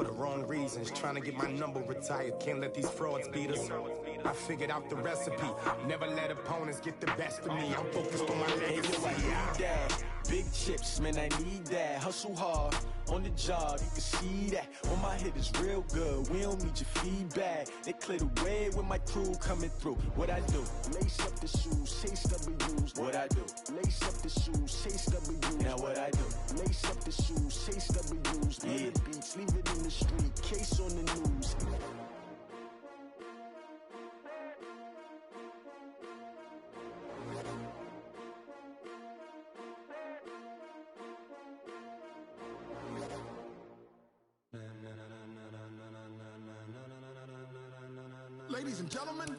for the wrong reasons. Trying to get my number retired, can't let these frauds beat us. I figured out the recipe, never let opponents get the best of me. I'm focused on my legacy. Big chips, man, I need that. Hustle hard on the job, you can see that. When my hit is real good, we don't need your feedback. They clear the way when my crew coming through. What I do? Lace up the shoes, chase W's. What I do? Lace up the shoes, chase W's. Now what I do? Lace up the shoes, chase W's. Yeah. The beats, leave it in the street, case on the news. Ladies and gentlemen,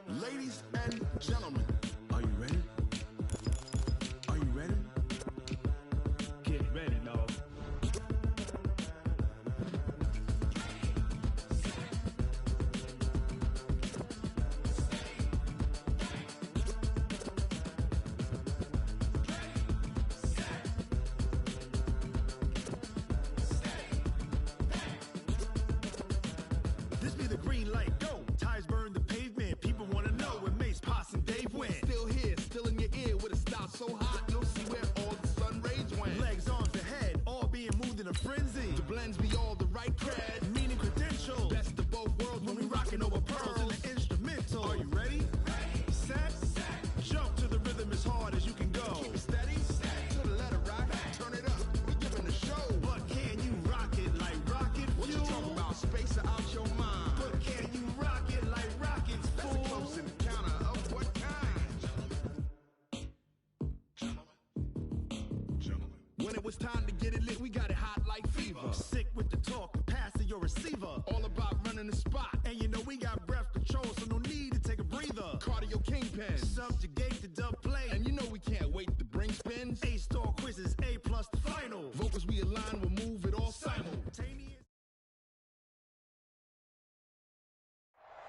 ladies and gentlemen, are you ready? Are you ready? Get ready, dog. This be the green light, go. Tires burn the pavement. People want to know where Mace, Posse, and Dave went. Still here, still in your ear with a style so hot, you'll see where all the sun rays went. Legs, arms, the head, all being moved in a frenzy. The blends be all the right cred, meaning credentials. Best of both worlds when we rocking over pearls in the instrumental. Are you ready? Set, jump to the rhythm as hard as you can go. Keep it steady, to the letter rock, turn it up. We giving the show. But can you rock it like rocket fuel? What you talking about? Space out your mind. But can you rock it like rockets, fool? That's a close encounter of what kind? Gentlemen. When it was time to get it lit, we got it hot like fever. Sick with the talk, pass to your receiver. All about running the spot. And you know we got breath control, so no need to take a breather. Cardio kingpin, subjugate the dub play. And you know we can't wait to bring spins. A-star quizzes, A+ the final. Vocals we align, we'll move it all simultaneous.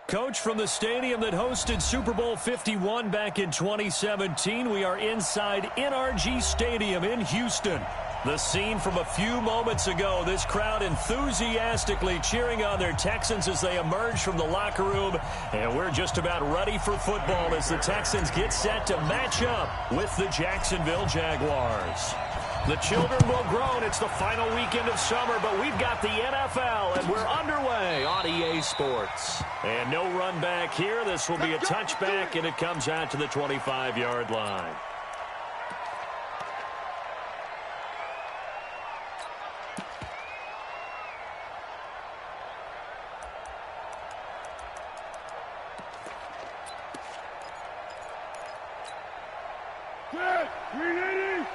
Coach, from the stadium that hosted Super Bowl 51 back in 2017, we are inside NRG Stadium in Houston. The scene from a few moments ago, this crowd enthusiastically cheering on their Texans as they emerge from the locker room. And we're just about ready for football as the Texans get set to match up with the Jacksonville Jaguars. The children will groan. It's the final weekend of summer, but we've got the NFL, and we're underway on EA Sports. And no run back here. This will be a touchback, and it comes out to the 25-yard line. Good, 380.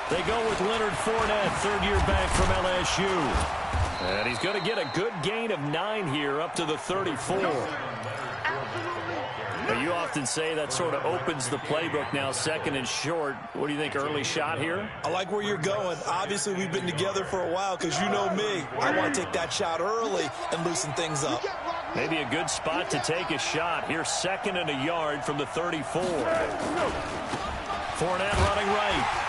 They go with Leonard Fournette, third-year back from LSU. And he's going to get a good gain of 9 here up to the 34. Now, you often say that sort of opens the playbook now, second and short. What do you think, early shot here? I like where you're going. Obviously, we've been together for a while because you know me. I want to take that shot early and loosen things up. Maybe a good spot to take a shot. Here's second and a yard from the 34. Fournette running right.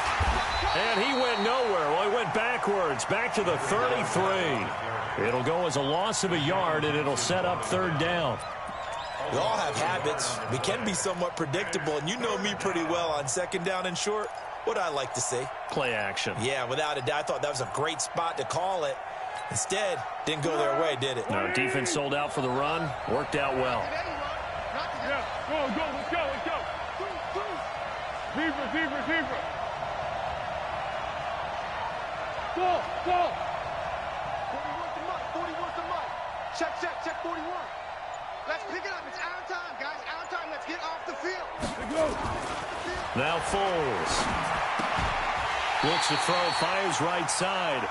And he went nowhere. Well, he went backwards, back to the 33. It'll go as a loss of a yard, and it'll set up third down. We all have habits. We can be somewhat predictable, and you know me pretty well on second down and short. What I like to say? Play action. Yeah, without a doubt. I thought that was a great spot to call it. Instead, didn't go their way, did it? No, defense sold out for the run. Worked out well. Yeah, go, let's go. Deeper. Go. 40 wants the mic. Check 41. Let's pick it up. It's our time, guys. Our time. Let's get off the field. Let's go. Now Foles. Looks to throw, fires right side.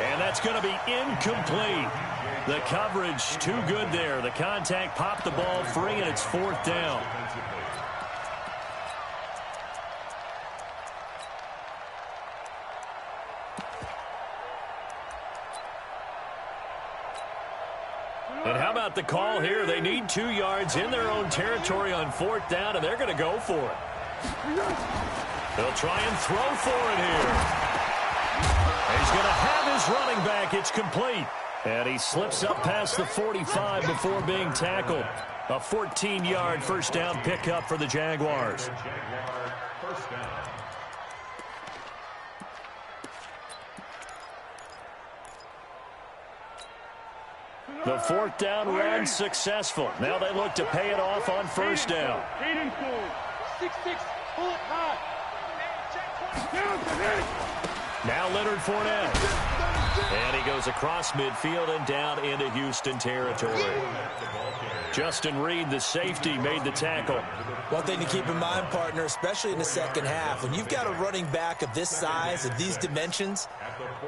And that's going to be incomplete. The coverage too good there. The contact popped the ball free, and it's fourth down. And how about the call here? They need 2 yards in their own territory on fourth down, and they're going to go for it. They'll try and throw for it here. He's going to have his running back. It's complete. And he slips up past the 45 before being tackled. A 14-yard first down pickup for the Jaguars. The fourth down run successful. Now they look to pay it off on first down. 6-6, pull it high. Now Leonard Fournette. And he goes across midfield and down into Houston territory. Justin Reed, the safety, made the tackle. One thing to keep in mind, partner, especially in the second half, when you've got a running back of this size, of these dimensions,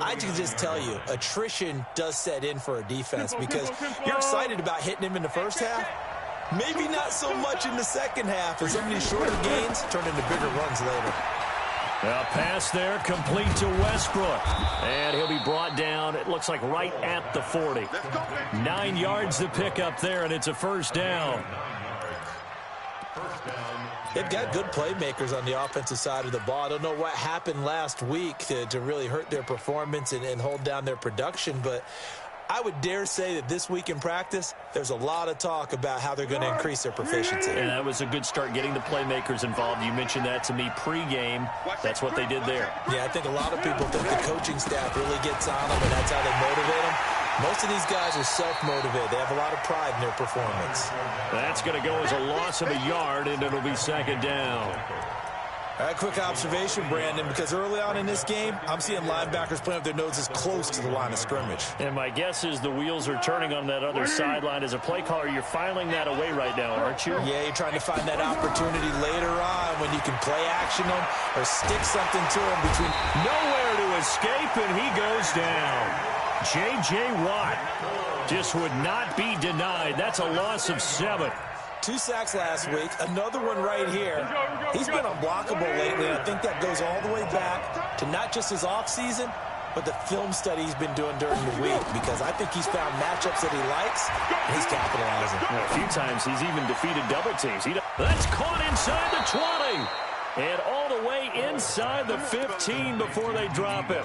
I can just tell you, attrition does set in for a defense because you're excited about hitting him in the first half. Maybe not so much in the second half, as some of these shorter gains turn into bigger runs later. A pass there, complete to Westbrook. And he'll be brought down, it looks like right at the 40. 9 yards to pick up there, and it's a first down. They've got good playmakers on the offensive side of the ball. I don't know what happened last week to really hurt their performance and hold down their production, but I would dare say that this week in practice, there's a lot of talk about how they're going to increase their proficiency. And that was a good start getting the playmakers involved. You mentioned that to me pregame. That's what they did there. Yeah, I think a lot of people think the coaching staff really gets on them, and that's how they motivate them. Most of these guys are self-motivated. They have a lot of pride in their performance. That's going to go as a loss of a yard, and it'll be second down. A quick observation, Brandon, because early on in this game, I'm seeing linebackers playing with their noses close to the line of scrimmage. And my guess is the wheels are turning on that other sideline. As a play caller, you're filing that away right now, aren't you? Yeah, you're trying to find that opportunity later on when you can play action them or stick something to them between. Nowhere to escape, and he goes down. J.J. Watt just would not be denied. That's a loss of 7. 2 sacks last week, another one right here. He's been unblockable lately, and I think that goes all the way back to not just his offseason, but the film study he's been doing during the week, because I think he's found matchups that he likes, and he's capitalizing. A few times he's even defeated double teams. That's caught inside the 20, and all the way inside the 15 before they drop it.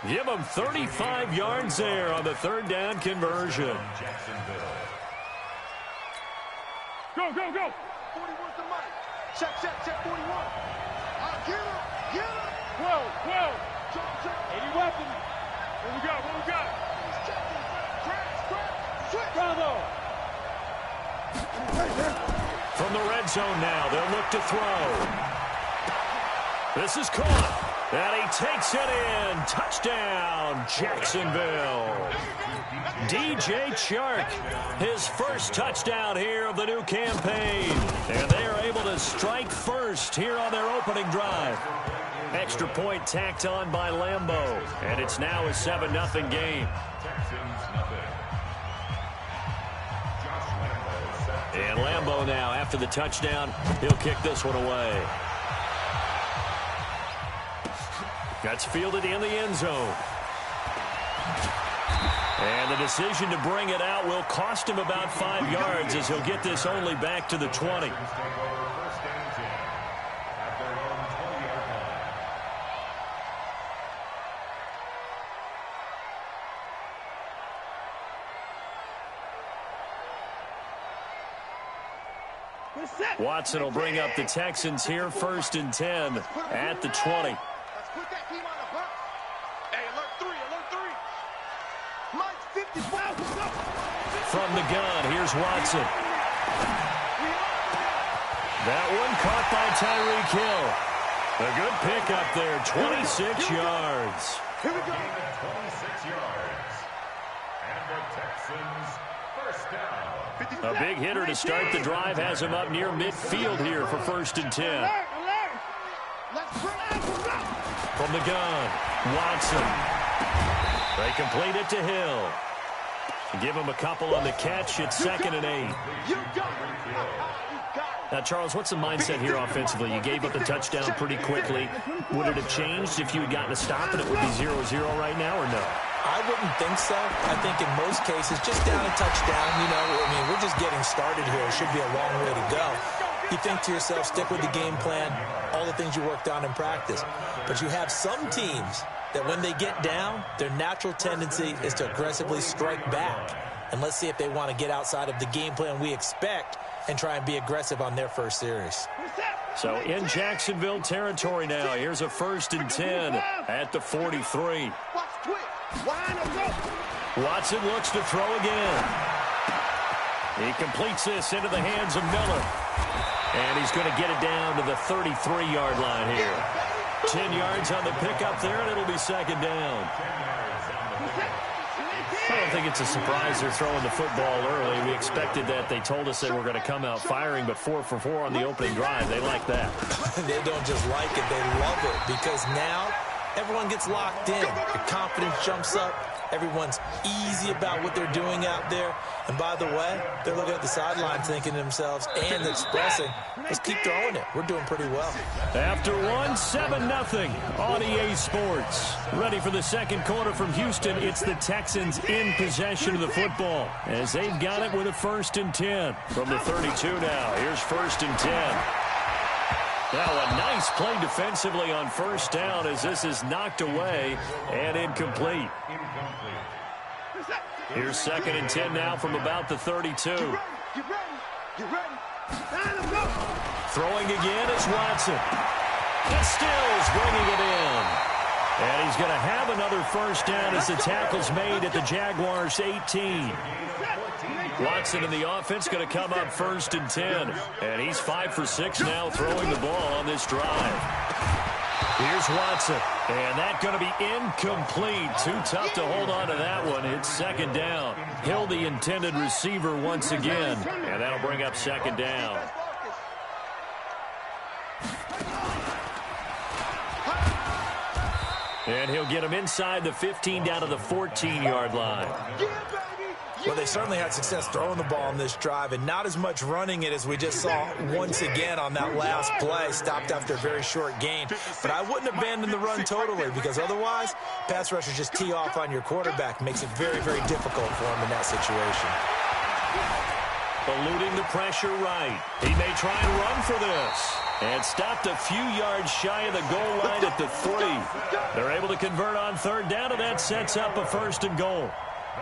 Give him 35 yards there on the third down conversion. Go, go, go. 41's the mic. Check, 41. Get him. 12. 80 weapons. What we got? He's checking. Switch. Bravo. From the red zone now, they'll look to throw. This is caught. And he takes it in. Touchdown, Jacksonville. DJ Chark, his first touchdown here of the new campaign. And they are able to strike first here on their opening drive. Extra point tacked on by Lambeau. And it's now a 7-0 game. And Lambeau now, after the touchdown, he'll kick this one away. That's fielded in the end zone. And the decision to bring it out will cost him about 5 yards, as he'll get this only back to the 20. Watson will bring up the Texans here, 1st and 10 at the 20. From the gun, here's Watson. That one caught by Tyreek Hill. A good pickup there, 26 yards. Here we go. 26 yards. And the Texans first down. A big hitter to start the drive has him up near midfield here for 1st and 10. From the gun, Watson. They complete it to Hill. Give him a couple on the catch. It's 2nd and 8. Now, Charles, what's the mindset here offensively? You gave up the touchdown pretty quickly. Would it have changed if you had gotten a stop and it would be 0-0 right now, or no? I wouldn't think so. I think in most cases, just down a touchdown, we're just getting started here. It should be a long way to go. you think to yourself, stick with the game plan, all the things you worked on in practice. But you have some teams that when they get down, their natural tendency is to aggressively strike back. And let's see if they want to get outside of the game plan we expect and try and be aggressive on their first series. So in Jacksonville territory now, here's a 1st and 10 at the 43. Watson looks to throw again. He completes this into the hands of Miller. And he's going to get it down to the 33-yard line here. 10 yards on the pickup there, and it'll be 2nd down. I don't think it's a surprise they're throwing the football early. We expected that. They told us they were going to come out firing, but 4 for 4 on the opening drive. They like that. They don't just like it, they love it, because now everyone gets locked in. Your confidence jumps up. Everyone's easy about what they're doing out there. And by the way, they're looking at the sideline thinking to themselves and expressing, let's keep throwing it. We're doing pretty well. After 1, 7-0 on EA Sports. Ready for the second quarter from Houston. It's the Texans in possession of the football as they've got it with a 1st and 10 from the 32 now. Here's 1st and 10. Now a nice play defensively on 1st down as this is knocked away and incomplete. Here's 2nd and 10 now from about the 32. Throwing again is Watson. And Stills bringing it in. And he's going to have another 1st down as the tackle's made at the Jaguars' 18. Watson in the offense going to come up 1st and 10. And he's 5 for 6 now throwing the ball on this drive. Here's Watson. And that's going to be incomplete. Too tough to hold on to that one. It's 2nd down. Hill, the intended receiver once again. And that'll bring up 2nd down. And he'll get him inside the 15 down to the 14-yard line. Well, they certainly had success throwing the ball on this drive, and not as much running it as we just saw once again on that last play. Stopped after a very short gain. But I wouldn't abandon the run totally, because otherwise, pass rushers just tee off on your quarterback. Makes it very, very difficult for him in that situation. Eluding the pressure right. He may try and run for this. And stopped a few yards shy of the goal line at the 3. They're able to convert on 3rd down, and that sets up a 1st and goal.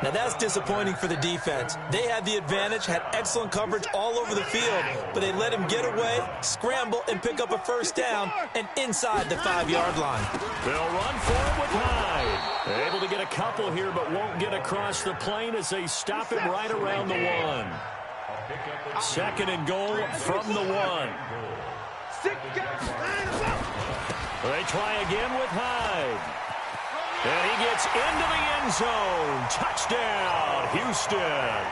Now that's disappointing for the defense. They had the advantage, had excellent coverage all over the field, but they let him get away, scramble, and pick up a 1st down, and inside the 5-yard line. They'll run for it with Hyde. They're able to get a couple here, but won't get across the plane as they stop him right around the 1. 2nd and goal from the 1. They try again with Hyde. And he gets into the end zone. Touchdown, Houston.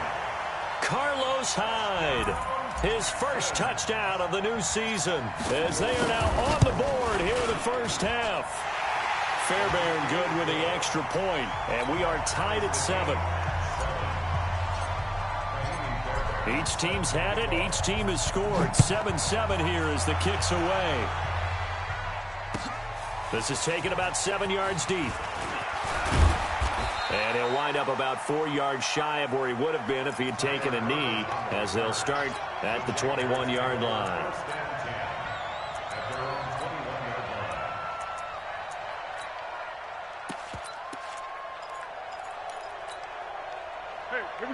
Carlos Hyde, his first touchdown of the new season, as they are now on the board here in the 1st half. Fairbairn good with the extra point, and we are tied at 7. Each team's had it. Each team has scored. 7-7 here as the kick's away. This is taken about 7 yards deep. And he'll wind up about 4 yards shy of where he would have been if he had taken a knee, as they'll start at the 21-yard line.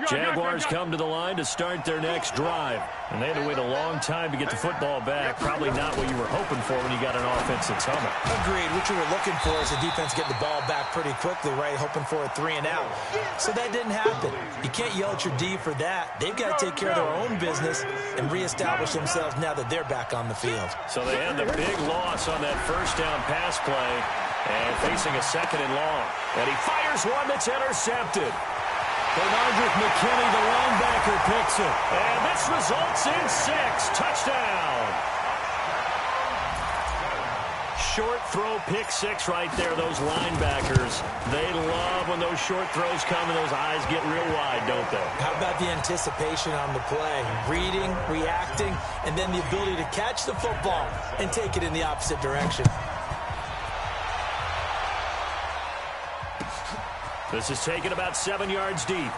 Jaguars come to the line to start their next drive. And they had to wait a long time to get the football back. Probably not what you were hoping for when you got an offense that's humming. Agreed. What you were looking for is the defense getting the ball back pretty quickly, right? Hoping for a 3 and out. So that didn't happen. You can't yell at your D for that. They've got to take care of their own business and reestablish themselves now that they're back on the field. So they had the big loss on that 1st down pass play and facing a 2nd and long. And he fires one that's intercepted. Bernardrick McKinney, the linebacker, picks it. And this results in 6. Touchdown. Short throw, pick 6 right there. Those linebackers, they love when those short throws come and those eyes get real wide, don't they? How about the anticipation on the play? Reading, reacting, and then the ability to catch the football and take it in the opposite direction. This is taken about 7 yards deep.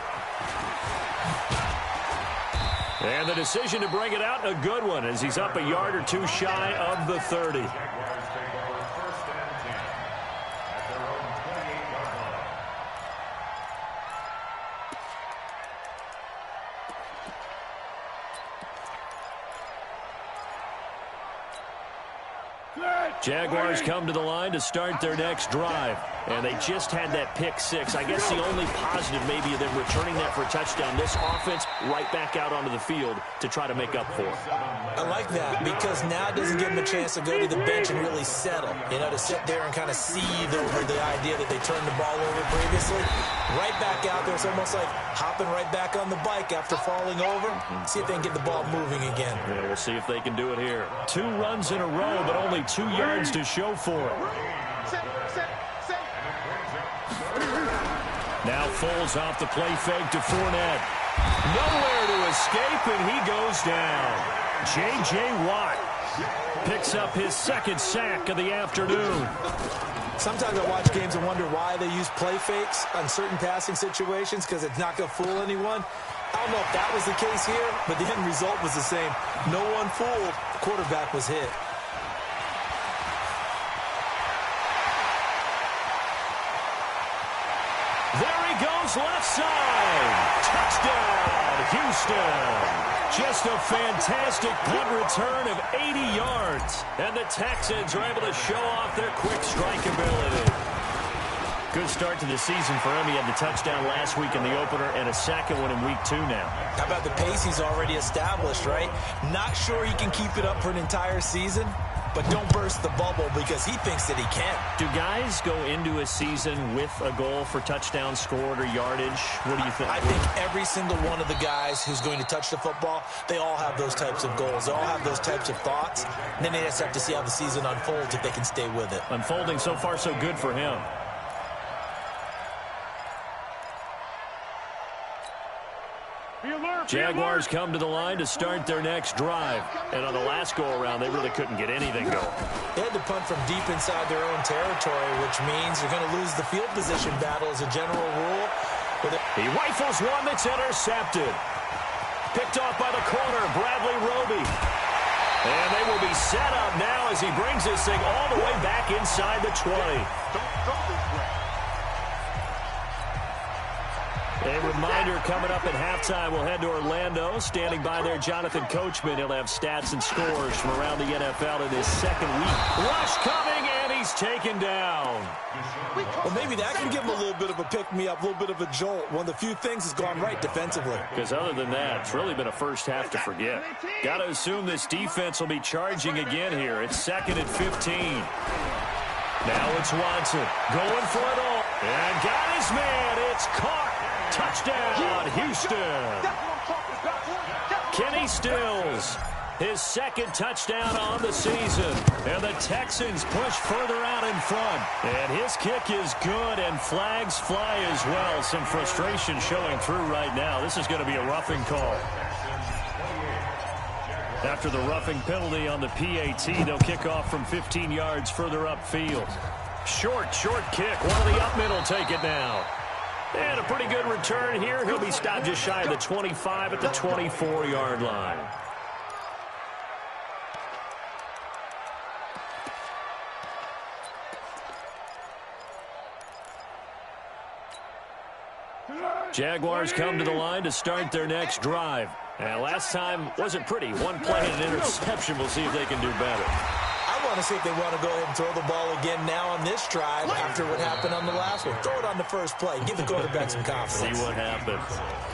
And the decision to bring it out, a good one, as he's up a yard or two shy of the 30. Jaguars come to the line to start their next drive. And they just had that pick six. I guess the only positive maybe of them returning that for a touchdown. This offense right back out onto the field to try to make up for it. I like that because now it doesn't give them a chance to go to the bench and really settle. You know, to sit there and kind of seethe over the idea that they turned the ball over previously. Right back out there. It's almost like hopping right back on the bike after falling over. See if they can get the ball moving again. Yeah, we'll see if they can do it here. 2 runs in a row, but only 2 yards to show for it. Now Foles off the play fake to Fournette. Nowhere to escape, and he goes down. J.J. Watt picks up his second sack of the afternoon. Sometimes I watch games and wonder why they use play fakes on certain passing situations because it's not going to fool anyone. I don't know if that was the case here, but the end result was the same. No one fooled. The quarterback was hit. There he goes, left side. Touchdown, Houston. Just a fantastic punt return of 80 yards. And the Texans are able to show off their quick strike ability. Good start to the season for him. He had the touchdown last week in the opener and a second one in week 2 now. How about the pace he's already established, right? Not sure he can keep it up for an entire season, but don't burst the bubble because he thinks that he can. Do guys go into a season with a goal for touchdown scored or yardage? What do you think? I think every single one of the guys who's going to touch the football, they all have those types of goals. They all have those types of thoughts. And then they just have to see how the season unfolds if they can stay with it. Unfolding so far so good for him. Jaguars come to the line to start their next drive. And on the last go-around, they really couldn't get anything going. They had to punt from deep inside their own territory, which means you're going to lose the field position battle as a general rule. He rifles one that's intercepted. Picked off by the corner, Bradley Roby. And they will be set up now as he brings this thing all the way back inside the 20. Don't go this way. A reminder coming up at halftime, we'll head to Orlando. Standing by there, Jonathan Coachman. He'll have stats and scores from around the NFL in his second week. Rush coming, and he's taken down. Well, maybe that can give him a little bit of a pick-me-up, a little bit of a jolt. One of the few things has gone right defensively. Because other than that, it's really been a first half to forget. Got to assume this defense will be charging again here. It's 2nd and 15. Now it's Watson going for it all. And got his man. It's caught. Touchdown, Houston. Kenny Stills, his second touchdown on the season. And the Texans push further out in front. And his kick is good, and flags fly as well. Some frustration showing through right now. This is going to be a roughing call. After the roughing penalty on the PAT, they'll kick off from 15 yards further upfield. Short kick. One of the up middle take it now. And a pretty good return here. He'll be stopped just shy of the 25 at the 24-yard line. Jaguars come to the line to start their next drive. And last time wasn't pretty. One play and an interception. We'll see if they can do better. I want to see if they want to go ahead and throw the ball again now on this drive after what happened on the last one. Throw it on the first play. Give the quarterback some confidence. See what happens.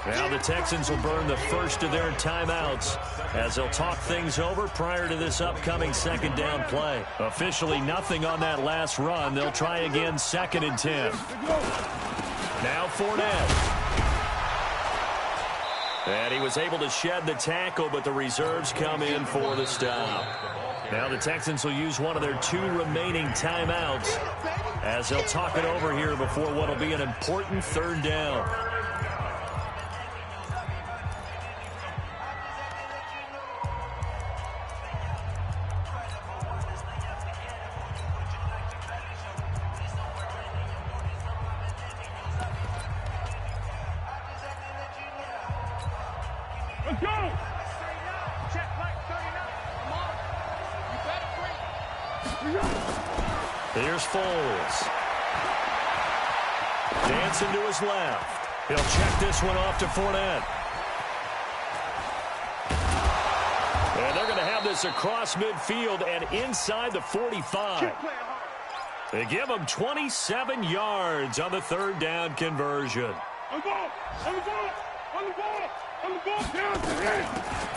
Now the Texans will burn the first of their timeouts as they'll talk things over prior to this upcoming second down play. Officially nothing on that last run. They'll try again 2nd and 10. Now Fournette. And he was able to shed the tackle, but the reserves come in for the stop. Now the Texans will use one of their 2 remaining timeouts as they'll talk it over here before what will be an important 3rd down. Let's go! Here's Foles. Dancing to his left. He'll check this one off to Fournette. And they're going to have this across midfield and inside the 45. They give him 27 yards on the third down conversion.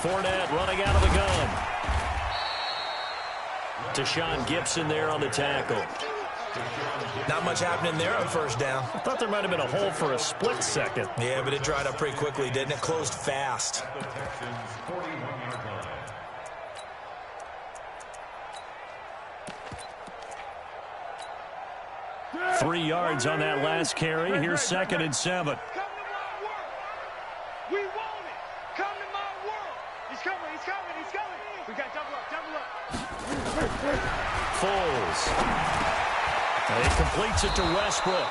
Fournette running out of the gun. Deshaun Gibson there on the tackle. Not much happening there on first down. I thought there might have been a hole for a split second. Yeah, but it dried up pretty quickly, didn't it? Closed fast. 3 yards on that last carry. Here's 2nd and 7. Come to my world. We want it. Come to my world. He's coming. He's coming. He's coming. We got double up. Double up. Foles. And he completes it to Westbrook.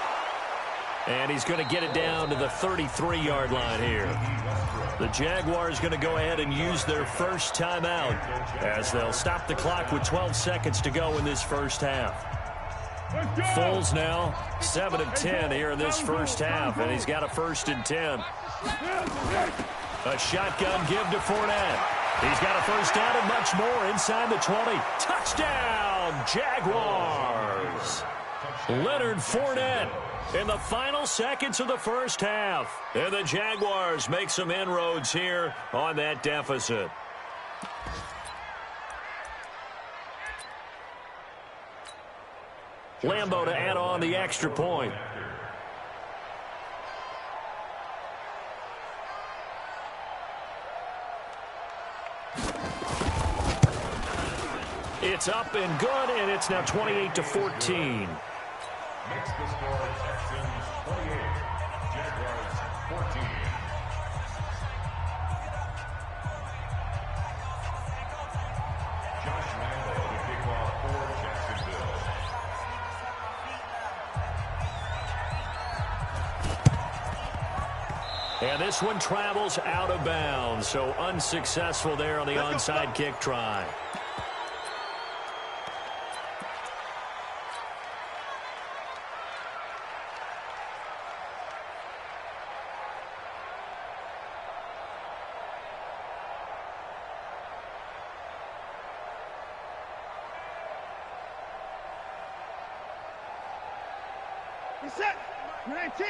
And he's going to get it down to the 33-yard line here. The Jaguars going to go ahead and use their first timeout as they'll stop the clock with 12 seconds to go in this first half. Foles now 7 of 10 here in this first half, and he's got a 1st and 10. A shotgun give to Fournette. He's got a first down and much more inside the 20. Touchdown, Jaguars! Leonard Fournette in the final seconds of the first half. And the Jaguars make some inroads here on that deficit. Lambeau to add on the extra point. It's up and good, and it's now 28-14. Makes the score Texans 28, Jaguars 14. Josh Lambeau to kick off for Jacksonville. And this one travels out of bounds, so unsuccessful there on the onside kick try. Reset. 19.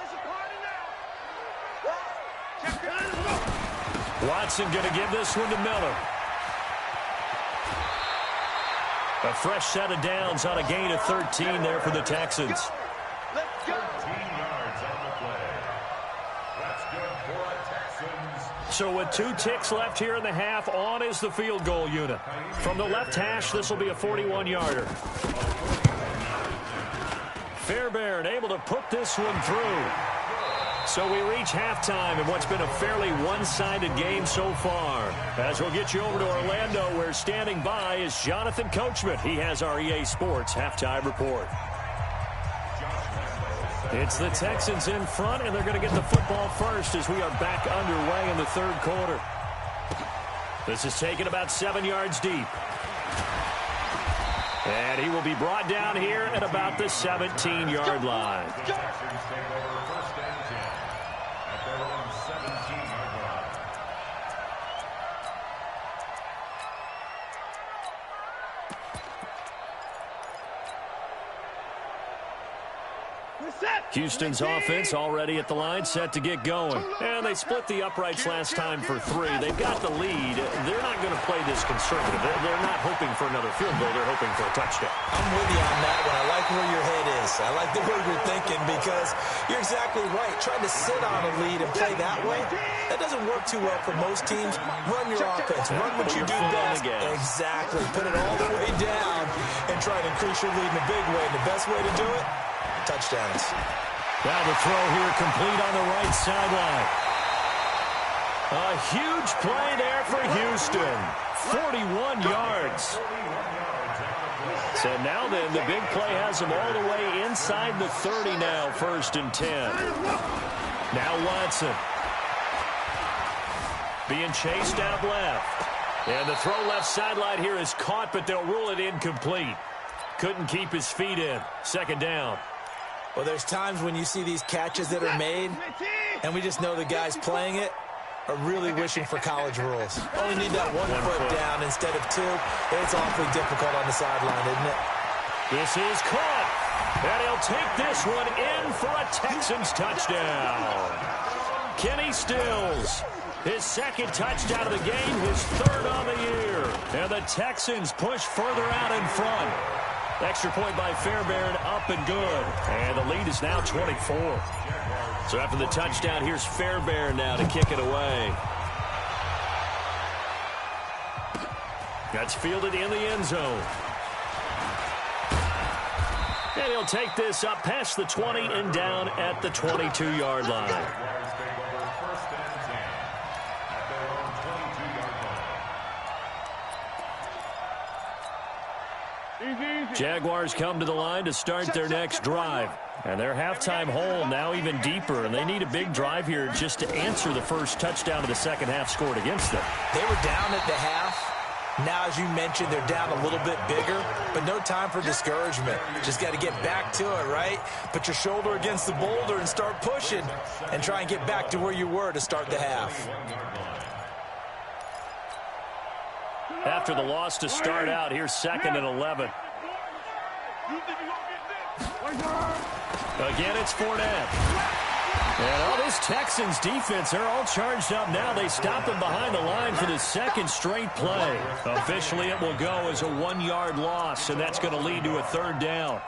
It's a party now. Watson going to give this one to Miller. A fresh set of downs on a gain of 13 there for the Texans. Let's go. 13 yards on the play. That's good for a Texans. So with 2 ticks left here in the half, on is the field goal unit. From the left hash, this will be a 41-yarder. Fairbairn able to put this one through. So we reach halftime in what's been a fairly one-sided game so far. As we'll get you over to Orlando, where standing by is Jonathan Coachman. He has our EA Sports halftime report. It's the Texans in front, and they're going to get the football first as we are back underway in the third quarter. This is taken about 7 yards deep. And he will be brought down here at about the 17-yard line. Texans take over 1st and 10 at their own 17-yard line. Houston's offense already at the line, set to get going. And they split the uprights last time for 3. They've got the lead. They're not going to play this conservative. They're not hoping for another field goal. They're hoping for a touchdown. I'm with you on that one. I like where your head is. I like the way you're thinking because you're exactly right. Trying to sit on a lead and play that way, that doesn't work too well for most teams. Run your offense. Run what you do best. Exactly. Put it all the way down and try to increase your lead in a big way. And the best way to do it, touchdowns. Now the throw here complete on the right sideline. A huge play there for Houston. 41 yards. So now then, the big play has them all the way inside the 30 now, 1st and 10. Now Watson. Being chased out left. And the throw left sideline here is caught, but they'll rule it incomplete. Couldn't keep his feet in. Second down. Well, there's times when you see these catches that are made, and we just know the guys playing it are really wishing for college rules. Only need that one foot down instead of two. It's awfully difficult on the sideline, isn't it? This is caught. And he'll take this one in for a Texans touchdown. Kenny Stills, his second touchdown of the game, his third on the year. And the Texans push further out in front. Extra point by Fairbairn, up and good. And the lead is now 24. So after the touchdown, here's Fairbairn now to kick it away. That's fielded in the end zone. And he'll take this up past the 20 and down at the 22-yard line. Jaguars come to the line to start their next drive. And their halftime hole now even deeper, and they need a big drive here just to answer the first touchdown of the second half scored against them. They were down at the half. Now, as you mentioned, they're down a little bit bigger, but no time for discouragement. Just got to get back to it, right? Put your shoulder against the boulder and start pushing and try and get back to where you were to start the half. After the loss to start out, here's 2nd and 11. Again, it's Fournette. And all this Texans defense, they're all charged up now. They stop him behind the line for the second straight play. Officially, it will go as a 1-yard loss, and that's going to lead to a third down.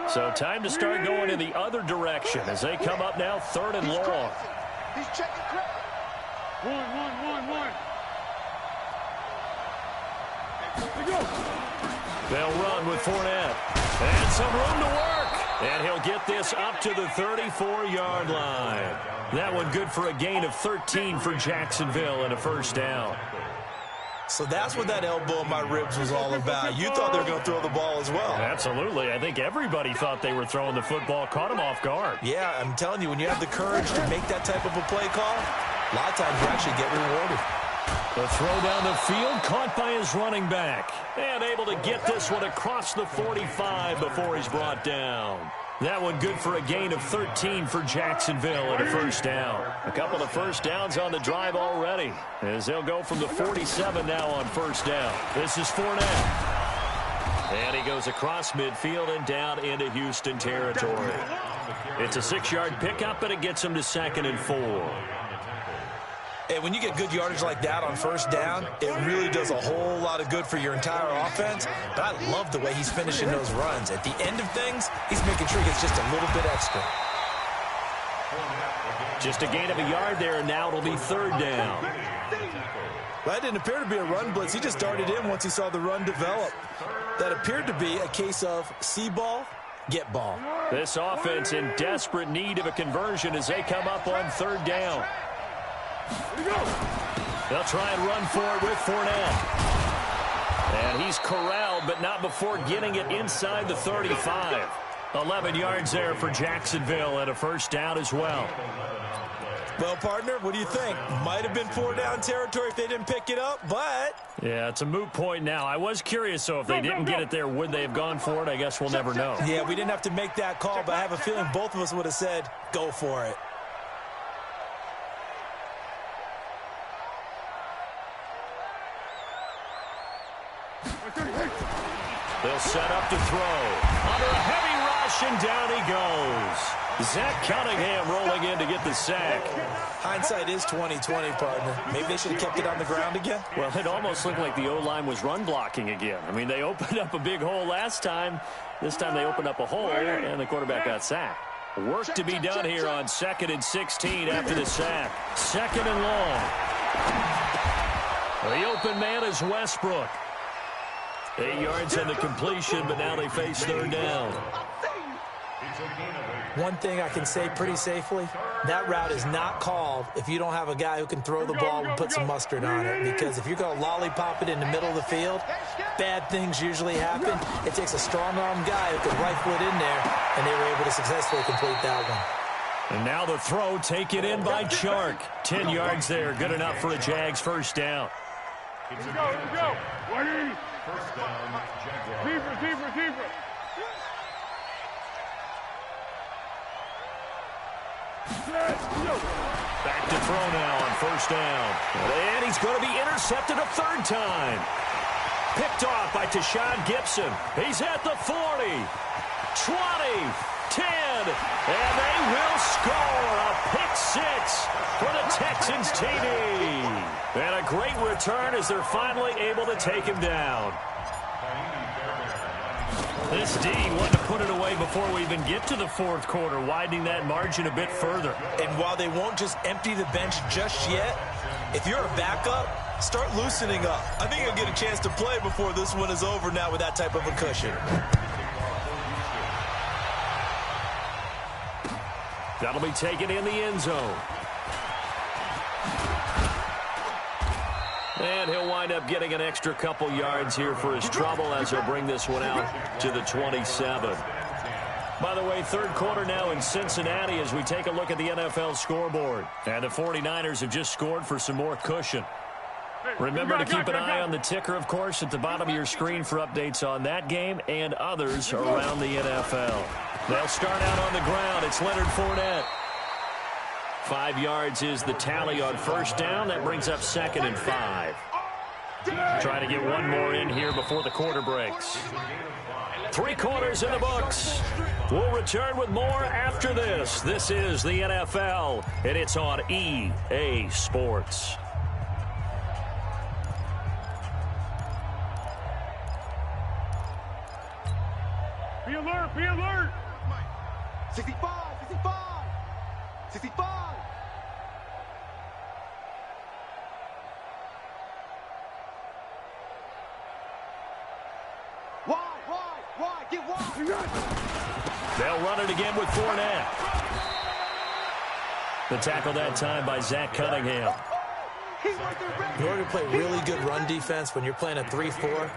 So time to start going in the other direction as they come up now 3rd and long. He's checking credit. One. They'll run with Fournette. And some room to work. And he'll get this up to the 34-yard line. That one good for a gain of 13 for Jacksonville and a first down. So that's what that elbow in my ribs was all about. You thought they were going to throw the ball as well. Absolutely. I think everybody thought they were throwing the football, caught him off guard. Yeah, I'm telling you, when you have the courage to make that type of a play call, a lot of times you actually get rewarded. The throw down the field, caught by his running back. And able to get this one across the 45 before he's brought down. That one good for a gain of 13 for Jacksonville and a first down. A couple of first downs on the drive already, as they'll go from the 47 now on first down. This is Fournette. And he goes across midfield and down into Houston territory. It's a 6-yard pickup, and it gets him to 2nd and 4. And when you get good yardage like that on first down, it really does a whole lot of good for your entire offense. But I love the way he's finishing those runs. At the end of things, he's making sure he gets just a little bit extra. Just a gain of a yard there, and now it'll be 3rd down. That didn't appear to be a run blitz. He just darted in once he saw the run develop. That appeared to be a case of see ball, get ball. This offense in desperate need of a conversion as they come up on 3rd down. They'll try and run for it with Fournette. And he's corralled, but not before getting it inside the 35. 11 yards there for Jacksonville and a first down as well. Well, partner, what do you think? Might have been 4-down territory if they didn't pick it up, but... Yeah, it's a moot point now. I was curious, so if they didn't get it there, would they have gone for it? I guess we'll never know. Yeah, we didn't have to make that call, but I have a feeling both of us would have said, go for it. They'll set up to throw. Under a heavy rush, and down he goes. Zach Cunningham rolling in to get the sack. Hindsight is 20/20, partner. Maybe they should have kept it on the ground again. Well, it almost looked like the O-line was run blocking again. I mean, they opened up a big hole last time. This time they opened up a hole, and the quarterback got sacked. Work to be done here on 2nd and 16 after the sack. 2nd and long. The open man is Westbrook. 8 yards on the completion, but now they face 3rd down. It's a gain of 8. One thing I can say pretty safely, that route is not called if you don't have a guy who can throw the ball and put some mustard on it. Because if you're going to lollipop it in the middle of the field, bad things usually happen. It takes a strong-arm guy who can rifle it in there, and they were able to successfully complete that one. And now the throw taken in by Chark. 10 yards there, good enough for a Jags first down. Let's go. First down, Jaguars. Keeper. Back to throw now on first down. And he's going to be intercepted a third time. Picked off by Tashawn Gibson. He's at the 40, 20, 10, and they will score a pick six for the Texans TD. And a great return as they're finally able to take him down. This D wanted to put it away before we even get to the fourth quarter, widening that margin a bit further. And while they won't just empty the bench just yet, if you're a backup, start loosening up. I think you'll get a chance to play before this one is over now with that type of a cushion. That'll be taken in the end zone. And he'll wind up getting an extra couple yards here for his trouble as he'll bring this one out to the 27. By the way, third quarter now in Cincinnati as we take a look at the NFL scoreboard. And the 49ers have just scored for some more cushion. Remember to keep an eye on the ticker, of course, at the bottom of your screen for updates on that game and others around the NFL. They'll start out on the ground. It's Leonard Fournette. 5 yards is the tally on first down. That brings up 2nd and 5. Trying to get one more in here before the quarter breaks. 3 quarters in the books. We'll return with more after this. This is the NFL, and it's on EA Sports. Be alert, be alert. 65. 65. Wide, get wide. They'll run it again with Fournette. The tackle that time by Zach Cunningham. In order to play really good run defense when you're playing a 3-4,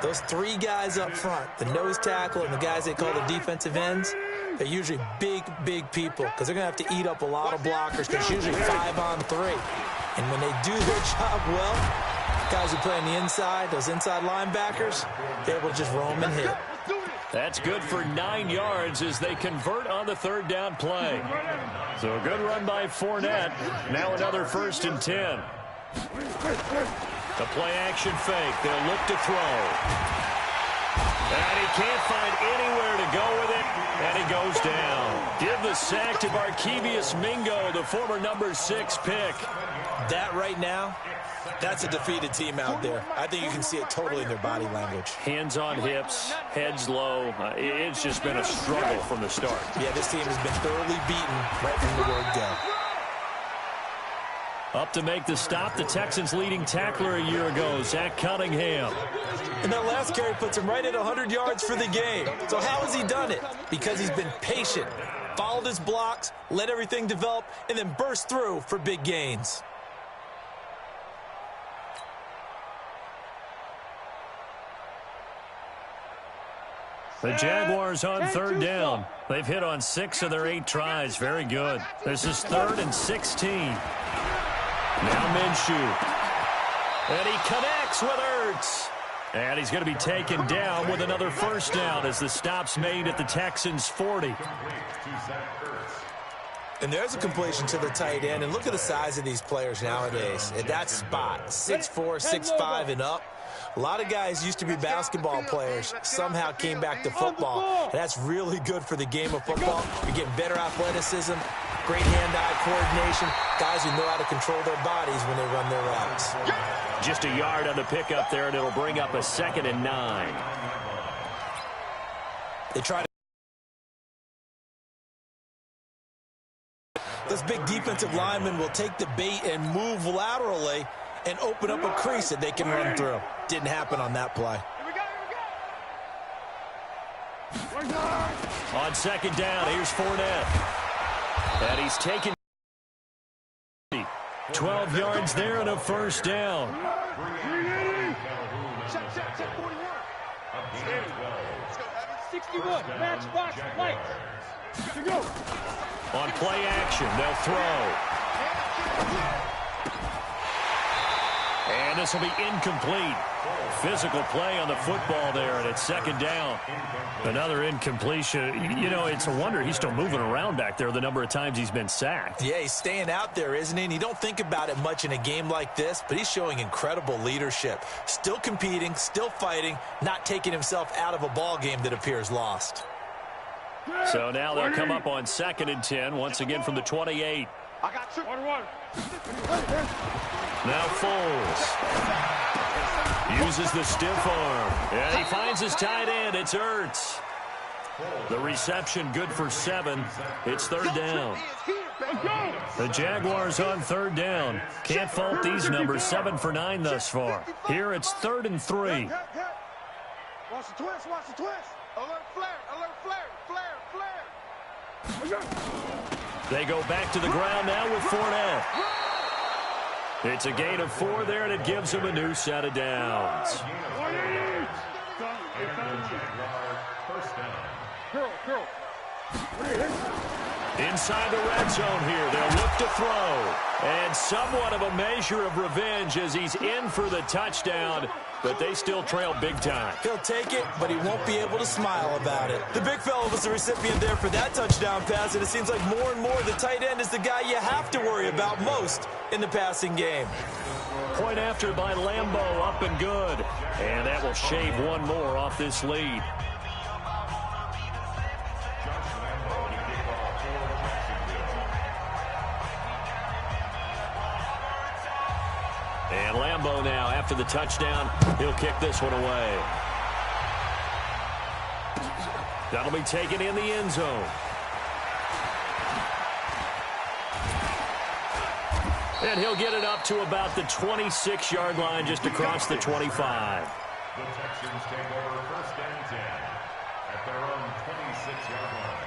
those 3 guys up front, the nose tackle and the guys they call the defensive ends, they're usually big people because they're going to have to eat up a lot of blockers because it's usually 5 on 3. And when they do their job well, guys who play on the inside, those inside linebackers, they're able to just roam and hit. That's good for 9 yards as they convert on the third down play. So a good run by Fournette. Now another 1st and 10. The play action fake. They'll look to throw. And he can't find anywhere to go with it. And he goes down. Give the sack to Barkevious Mingo, the former number 6 pick. That right now, that's a defeated team out there. I think you can see it totally in their body language. Hands on hips, heads low. It's just been a struggle from the start. Yeah, this team has been thoroughly beaten right from the word go. Up to make the stop, the Texans' leading tackler a year ago, Zach Cunningham. And that last carry puts him right at 100 yards for the game. So how has he done it? Because he's been patient, followed his blocks, let everything develop, and then burst through for big gains. The Jaguars on third down. They've hit on 6 of their 8 tries. Very good. This is 3rd and 16. Now Minshew. And he connects with Ertz. And he's going to be taken down with another first down as the stop's made at the Texans' 40. And there's a completion to the tight end. And look at the size of these players nowadays. At that spot, 6'4", 6'5", and up. A lot of guys used to be basketball players, somehow came back to football. And that's really good for the game of football. You're getting better athleticism, great hand-eye coordination, guys who know how to control their bodies when they run their routes. Just a yard on the pickup there, and it'll bring up a 2nd and 9. They try to... Those big defensive linemen will take the bait and move laterally and open up a crease that they can run through. Didn't happen on that play. Here we go. On second down, here's Fournette. And he's taken 12 yards there and a first down. Check 41. 61. Matchbox lights. To go. On play action, they'll throw. And this will be incomplete. Physical play on the football there, and it's second down. Another incompletion. You know, it's a wonder he's still moving around back there the number of times he's been sacked. Yeah, he's staying out there, isn't he? And you don't think about it much in a game like this, but he's showing incredible leadership. Still competing, still fighting, not taking himself out of a ball game that appears lost. So now they'll come up on 2nd and 10, once again from the 28. I got you. 1-1. Now Foles uses the stiff arm, and he finds his tight end. It's Ertz. The reception good for 7. It's third down. The Jaguars on third down. Can't fault these numbers. 7 for 9 thus far. Here it's 3rd and 3. Watch the twist. Watch the twist. Alert flare. Alert flare. Flare. They go back to the ground now with Fournette. It's a gain of 4 there, and it gives them a new set of downs. Inside the red zone here, they'll look to throw. And somewhat of a measure of revenge as he's in for the touchdown, but they still trail big time. He'll take it, but he won't be able to smile about it. The big fella was the recipient there for that touchdown pass, and it seems like more and more the tight end is the guy you have to worry about most in the passing game. Point after by Lambeau, up and good. And that will shave one more off this lead. And Lambeau now, after the touchdown, he'll kick this one away. That'll be taken in the end zone. And he'll get it up to about the 26-yard line, just across the 25. The Texans take over 1st and 10 at their own 26-yard line.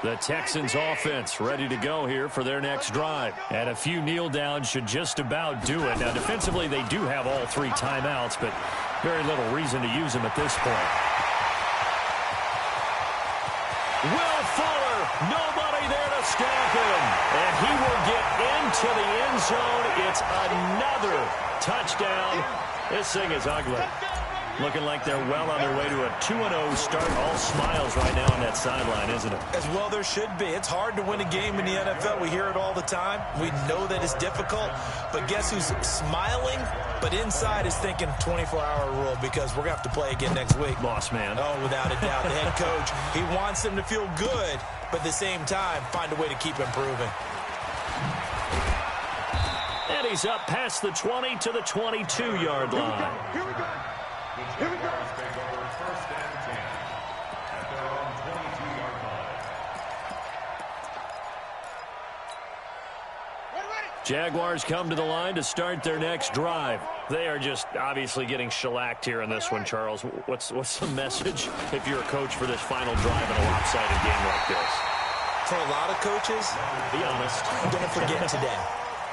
The Texans offense ready to go here for their next drive. And a few kneel downs should just about do it. Now, defensively, they do have all 3 timeouts, but very little reason to use them at this point. Will Fuller, nobody there to stop him. And he will get into the end zone. It's another touchdown. This thing is ugly. Looking like they're well on their way to a 2-0 start. All smiles right now on that sideline, isn't it? As well there should be. It's hard to win a game in the NFL. We hear it all the time. We know that it's difficult. But guess who's smiling, but inside is thinking 24-hour rule, because we're going to have to play again next week. Boss man. Oh, without a doubt. The head coach, he wants them to feel good, but at the same time, find a way to keep improving. And he's up past the 20 to the 22-yard line. Here we go. The Jaguars take over 1st and 10 at their own 22-yard line. Jaguars come to the line to start their next drive. They are just obviously getting shellacked here in this one, Charles. What's the message if you're a coach for this final drive in a lopsided game like this? For a lot of coaches, Be honest. don't forget today.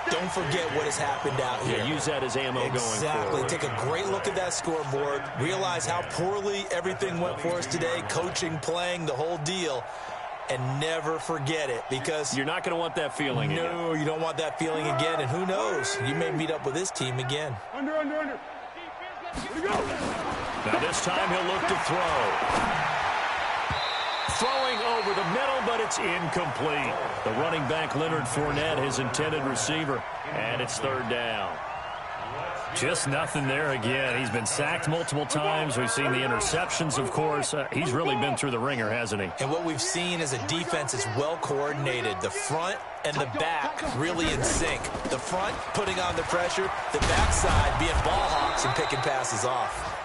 Don't forget what has happened out here. Yeah, use that as ammo going Exactly. forward. Take a great look at that scoreboard. Realize how poorly everything went for us today. Coaching, playing, the whole deal. And never forget it, because You're not going to want that feeling again. no, you don't want that feeling again. And who knows? You may meet up with this team again. Under. Here we go. Now this time he'll look to throw. Throwing over the middle, but it's incomplete. The running back, Leonard Fournette, his intended receiver. And it's third down. Just nothing there again. He's been sacked multiple times. We've seen the interceptions, of course. He's really been through the ringer, hasn't he? And what we've seen is a defense that's well coordinated. The front and the back really in sync. The front putting on the pressure. The backside being ball hawks and picking passes off.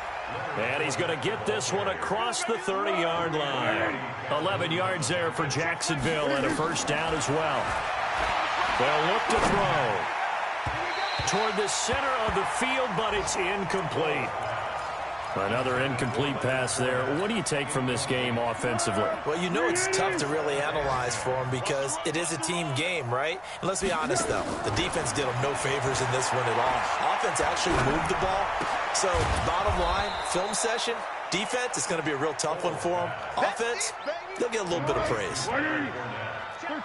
And he's going to get this one across the 30-yard line. 11 yards there for Jacksonville, and a first down as well. They'll look to throw toward the center of the field, but it's incomplete. Another incomplete pass there. What do you take from this game offensively? Well, you know it's tough to really analyze for them because it is a team game, right? And let's be honest, though. The defense did them no favors in this one at all. Offense actually moved the ball. So, bottom line, film session, defense is going to be a real tough one for them. Offense, they'll get a little bit of praise.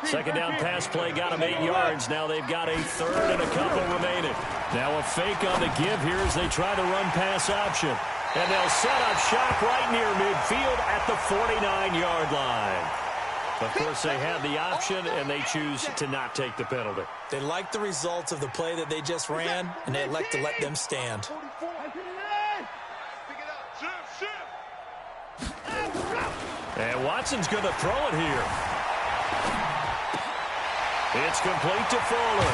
Second down pass play got them 8 yards. Now they've got a third and a couple remaining. Now a fake on the give here as they try to run pass option. And they'll set up shop right near midfield at the 49-yard line. Of course, they had the option, and they choose to not take the penalty. They like the results of the play that they just ran, and they elect to let them stand. And Watson's going to throw it here. It's complete to Fuller.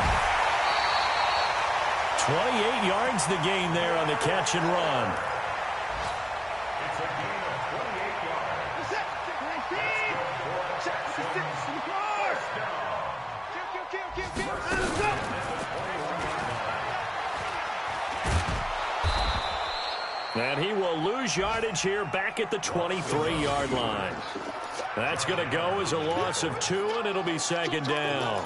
28 yards the gain there on the catch and run. It's a gain of 28 yards. And he will lose yardage here back at the 23-yard line. That's going to go as a loss of 2, and it'll be second down.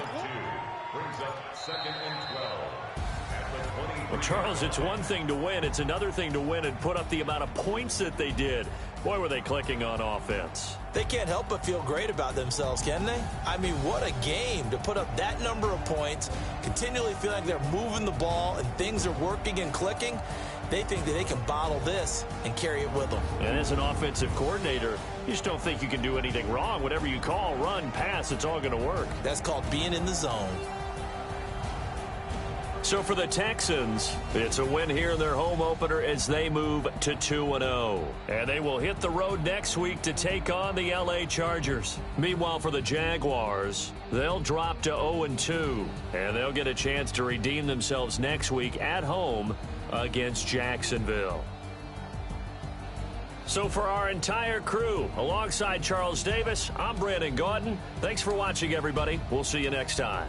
Brings up second and 12. Well, Charles, it's one thing to win. It's another thing to win and put up the amount of points that they did. Boy, were they clicking on offense. They can't help but feel great about themselves, can they? I mean, what a game to put up that number of points, continually feel like they're moving the ball and things are working and clicking. They think that they can bottle this and carry it with them. And as an offensive coordinator, you just don't think you can do anything wrong. Whatever you call, run, pass, it's all going to work. That's called being in the zone. So for the Texans, it's a win here in their home opener as they move to 2-0. And they will hit the road next week to take on the LA Chargers. Meanwhile, for the Jaguars, they'll drop to 0-2. And they'll get a chance to redeem themselves next week at home against Jacksonville. So for our entire crew, alongside Charles Davis, I'm Brandon Gaudin. Thanks for watching, everybody. We'll see you next time.